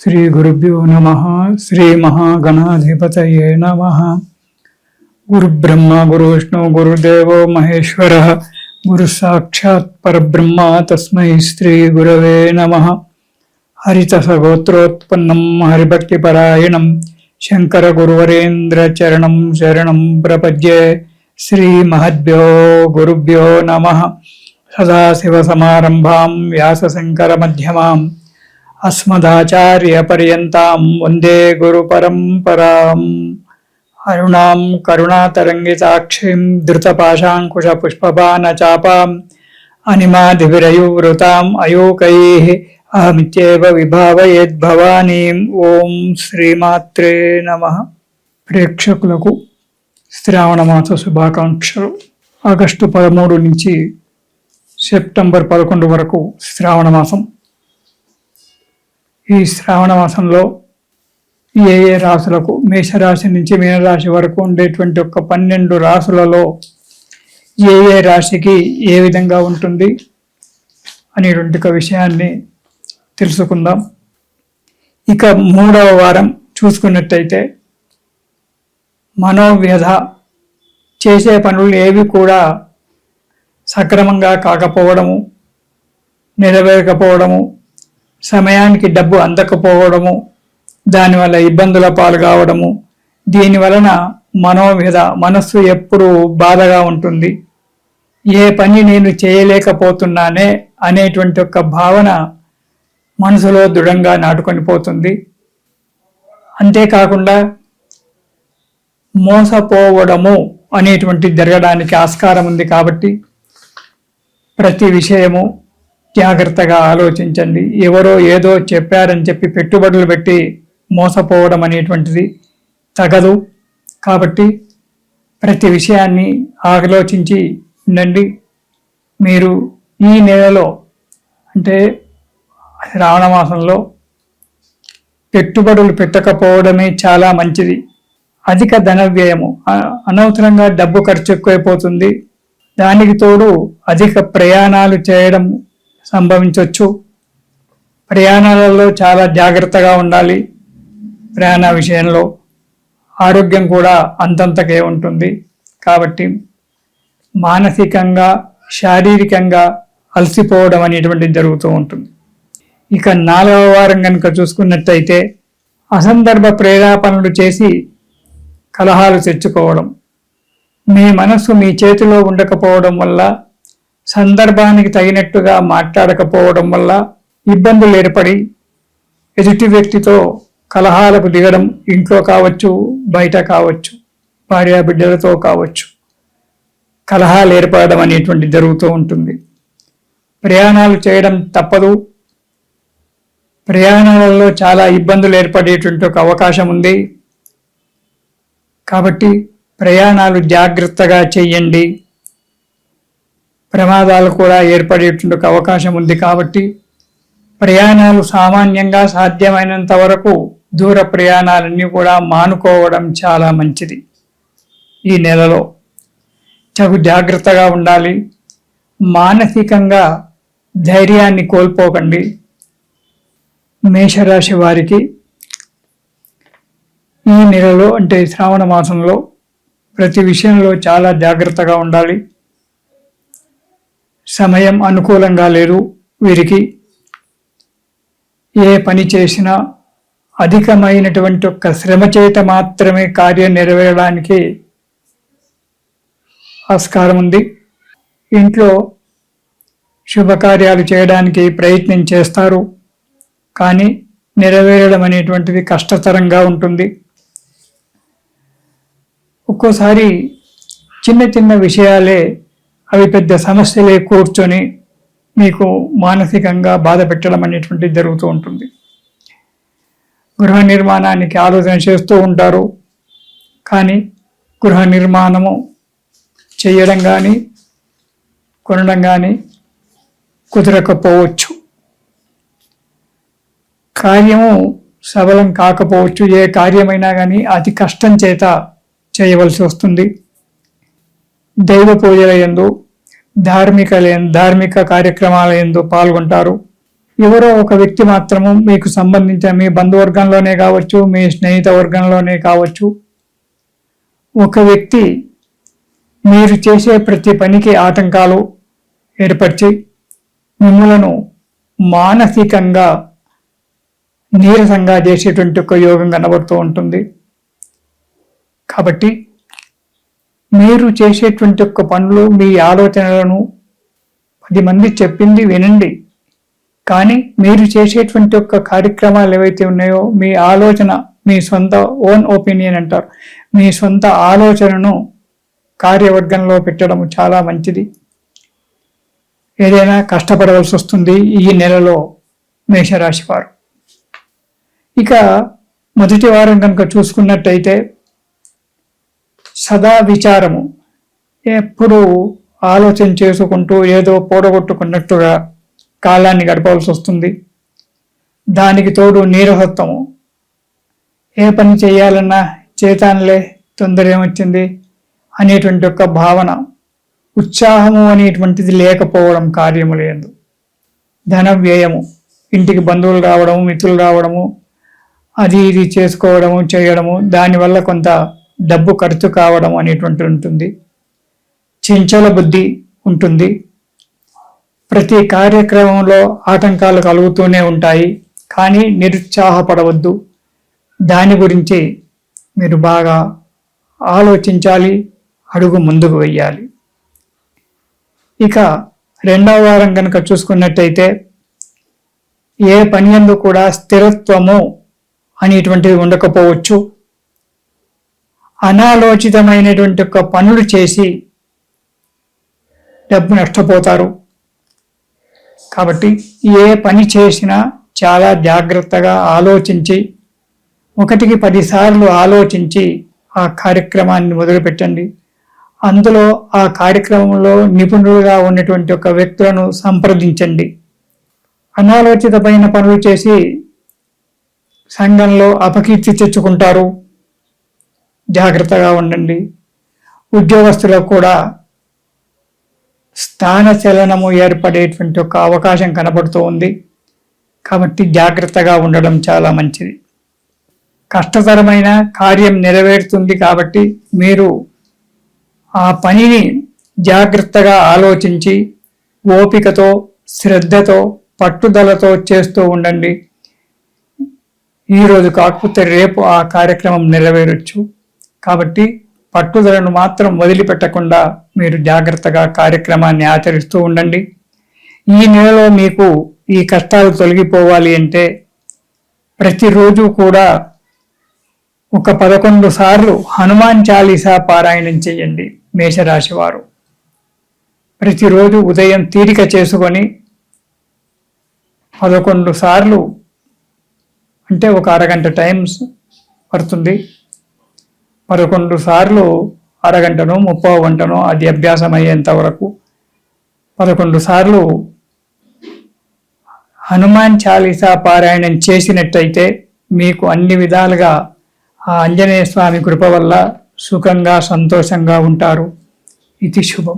శ్రీ గురుభ్యో నమః. శ్రీ మహాగణాధిపతయే నమః. గురుబ్రహ్మ గురువిష్ణు గురుదేవో మహేశ్వరః. గురు సాక్షాత్ పరబ్రహ్మ తస్మై శ్రీ గురవే నమః. హరితస గోత్రోత్పన్నం హరిభక్తిపరాయణం శంకర గురువరేంద్ర చరణం శరణం ప్రపద్యే. శ్రీ మహద్భ్యో గురుభ్యో నమః. సదాశివసమారంభాం వ్యాసశంకర మధ్యమాం అస్మదాచార్య పర్యంతాం వందే గురు పరంపరాం. అరుణాం కరుణాతరంగితాక్షిం ధృతపాశాంకుశ పుష్పబాణ చాపాం అనిమాదివిరయువృతాం అయోకైః అహమిత్యేవ విభావయేద్భవానీం. ఓం శ్రీమాత్రే నమః. ప్రేక్షకులకు శ్రావణ మాస శుభాకాంక్షలు. ఆగస్టు 13 నుంచి సెప్టెంబర్ 11 వరకు శ్రావణ మాసం. ఈ శ్రావణ మాసంలో ఏ ఏ రాశులకు, మేషరాశి నుంచి మీనరాశి వరకు ఉండేటువంటి 12 రాశులలో ఏ ఏ రాశికి ఏ విధంగా ఉంటుంది అనేటువంటి విషయాన్ని తెలుసుకుందాం. ఇక 3వ వారం చూసుకున్నట్టయితే మనోవ్యధ, చేసే పనులు ఏవి కూడా సక్రమంగా కాకపోవడము, నెరవేరకపోవడము, సమయానికి డబ్బు అందకపోవడము, దానివల్ల ఇబ్బందుల పాలు కావడము, దీనివలన మనోవ్యధ, మనస్సు ఎప్పుడూ బాధగా ఉంటుంది. ఏ పని నేను చేయలేకపోతున్నానే అనేటువంటి భావన మనసులో దృఢంగా నాటుకొని పోతుంది. అంతేకాకుండా మోసపోవడము అనేటువంటి జరగడానికి ఆస్కారం ఉంది. కాబట్టి ప్రతి విషయము జాగ్రత్తగా ఆలోచించండి. ఎవరో ఏదో చెప్పారని చెప్పి పెట్టుబడులు పెట్టి మోసపోవడం అనేటువంటిది తగదు. కాబట్టి ప్రతి విషయాన్ని ఆలోచించి ఉండండి. మీరు ఈ నెలలో అంటే శ్రావణ మాసంలో పెట్టుబడులు పెట్టకపోవడమే చాలా మంచిది. అధిక ధన వ్యయము, అనవసరంగా డబ్బు ఖర్చు ఎక్కువైపోతుంది. దానికి తోడు అధిక ప్రయాణాలు చేయడం సంభవించవచ్చు. ప్రయాణాలలో చాలా జాగ్రత్తగా ఉండాలి. ప్రయాణ విషయంలో ఆరోగ్యం కూడా అంతంతకే ఉంటుంది. కాబట్టి మానసికంగా, శారీరకంగా అలసిపోవడం అనేటువంటిది జరుగుతూ ఉంటుంది. ఇక 4వ వారం కనుక చూసుకున్నట్టయితే అసందర్భ ప్రేరేపణలు చేసి కలహాలు తెచ్చుకోవడం, మీ మనస్సు మీ చేతిలో ఉండకపోవడం వల్ల, సందర్భానికి తగినట్టుగా మాట్లాడకపోవడం వల్ల ఇబ్బందులు ఏర్పడి ఎదుటి వ్యక్తితో కలహాలకు దిగడం, ఇంట్లో కావచ్చు, బయట కావచ్చు, భార్యాబిడ్డలతో కావచ్చు, కలహాలు ఏర్పడడం అనేటువంటి జరుగుతూ ఉంటుంది. ప్రయాణాలు చేయడం తప్పదు. ప్రయాణాలలో చాలా ఇబ్బందులు ఏర్పడేటువంటి అవకాశం ఉంది. కాబట్టి ప్రయాణాలు జాగ్రత్తగా చేయండి. ప్రమాదాలు కూడా ఏర్పడేటువంటి అవకాశం ఉంది. కాబట్టి ప్రయాణాలు సామాన్యంగా సాధ్యమైనంత వరకు దూర ప్రయాణాలన్నీ కూడా మానుకోవడం చాలా మంచిది. ఈ నెలలో తగు జాగ్రత్తగా ఉండాలి. మానసికంగా ధైర్యాన్ని కోల్పోకండి. మేషరాశి వారికి ఈ నెలలో అంటే శ్రావణ మాసంలో ప్రతి విషయంలో చాలా జాగ్రత్తగా ఉండాలి. సమయం అనుకూలంగా లేదు వీరికి. ఏ పని చేసినా అధికమైనటువంటి శ్రమ చేత మాత్రమే కార్యం నెరవేరడానికి ఆస్కారం ఉంది. ఇంట్లో శుభకార్యాలు చేయడానికి ప్రయత్నం చేస్తారు, కానీ నెరవేరడం అనేటువంటిది కష్టతరంగా ఉంటుంది. ఒక్కోసారి చిన్న చిన్న విషయాలే అవి పెద్ద సమస్యలే కూర్చొని మీకు మానసికంగా బాధ పెట్టడం అనేటువంటిది జరుగుతూ ఉంటుంది. గృహ నిర్మాణానికి ఆలోచన చేస్తూ ఉంటారు, కానీ గృహ నిర్మాణము చేయడం కానీ కొనడం కానీ కుదరకపోవచ్చు. కార్యము సఫలం కాకపోవచ్చు. ఏ కార్యమైనా కానీ అతి కష్టం చేత చేయవలసి వస్తుంది. దైవ పూజల యందు, ధార్మిక కార్యక్రమాల యందు పాల్గొంటారు. ఎవరో ఒక వ్యక్తి మాత్రము మీకు సంబంధించిన మీ బంధువర్గంలోనే కావచ్చు, మీ స్నేహిత వర్గంలోనే కావచ్చు, ఒక వ్యక్తి మీరు చేసే ప్రతి పనికి ఆటంకాలు ఏర్పరిచి మిమ్మలను మానసికంగా నీరసంగా చేసేటువంటి ఒక యోగం కనబడుతూ ఉంటుంది. కాబట్టి మీరు చేసేటువంటి ఒక పనులు, మీ ఆలోచనలను 10 మంది చెప్పింది వినండి. కానీ మీరు చేసేటువంటి ఒక కార్యక్రమాలు ఏవైతే ఉన్నాయో, మీ ఆలోచన, మీ సొంత ఓన్ ఒపీనియన్ అంటారు, మీ సొంత ఆలోచనను కార్యవర్గంలో పెట్టడం చాలా మంచిది. ఏదైనా కష్టపడవలసి వస్తుంది ఈ నెలలో మేషరాశి వారు. ఇక మొదటి వారం కనుక చూసుకున్నట్టయితే సదా విచారము, ఎప్పుడు ఆలోచన చేసుకుంటూ ఏదో పోడగొట్టుకున్నట్టుగా కాలాన్ని గడపవలసి వస్తుంది. దానికి తోడు నీరసత్వము, ఏ పని చేయాలన్నా చేతానులే, తొందర ఏమొచ్చింది అనేటువంటి ఒక భావన, ఉత్సాహము అనేటువంటిది లేకపోవడం కార్యము లేదు. ధన వ్యయము, ఇంటికి బంధువులు రావడము, మిత్రులు రావడము, అది ఇది చేసుకోవడము చేయడము, దానివల్ల కొంత డబ్బు ఖర్చు కావడం అనేటువంటి ఉంటుంది. చంచల బుద్ధి ఉంటుంది. ప్రతి కార్యక్రమంలో ఆటంకాలు కలుగుతూనే ఉంటాయి. కానీ నిరుత్సాహపడవద్దు. దాని గురించి మీరు బాగా ఆలోచించాలి, అడుగు ముందుకు వెయ్యాలి. ఇక రెండవ వారం కనుక చూసుకున్నట్టయితే ఏ పని యందు కూడా స్థిరత్వము అనేటువంటిది ఉండకపోవచ్చు. అనాలోచితమైనటువంటి ఒక పనులు చేసి డబ్బు నష్టపోతారు. కాబట్టి ఏ పని చేసినా చాలా జాగ్రత్తగా ఆలోచించి, 1కి 10 సార్లు ఆలోచించి ఆ కార్యక్రమాన్ని మొదలుపెట్టండి. అందులో ఆ కార్యక్రమంలో నిపుణులుగా ఉన్నటువంటి ఒక వ్యక్తులను సంప్రదించండి. అనాలోచితమైన పనులు చేసి సంఘంలో అపకీర్తి తెచ్చుకుంటారు. జాగ్రత్తగా ఉండండి. ఉద్యోగస్తులకు కూడా స్థాన చలనము ఏర్పడేటువంటి ఒక అవకాశం కనబడుతూ ఉంది. కాబట్టి జాగ్రత్తగా ఉండడం చాలా మంచిది. కష్టతరమైన కార్యం నెరవేరుతుంది కాబట్టి మీరు ఆ పనిని జాగ్రత్తగా ఆలోచించి ఓపికతో, శ్రద్ధతో, పట్టుదలతో చేస్తూ ఉండండి. ఈరోజు కాకపోతే రేపు ఆ కార్యక్రమం నెరవేరొచ్చు. కాబట్టి పట్టుదలను మాత్రం వదిలిపెట్టకుండా మీరు జాగ్రత్తగా కార్యక్రమాన్ని ఆచరిస్తూ ఉండండి. ఈ నెలలో మీకు ఈ కష్టాలు తొలగిపోవాలి అంటే ప్రతిరోజు కూడా ఒక 11 సార్లు హనుమాన్ చాలీసా పారాయణం చేయండి. మేషరాశి వారు ప్రతిరోజు ఉదయం తీరిక చేసుకొని 11 సార్లు, అంటే ఒక అరగంట టైం పడుతుంది. 11 సార్లు, అరగంటనో 30 గంటనో, అది అభ్యాసం అయ్యేంత వరకు 11 సార్లు హనుమాన్ చాలీసా పారాయణం చేసినట్టయితే మీకు అన్ని విధాలుగా ఆ ఆంజనేయ స్వామి కృప వల్ల సుఖంగా, సంతోషంగా ఉంటారు. ఇది శుభం.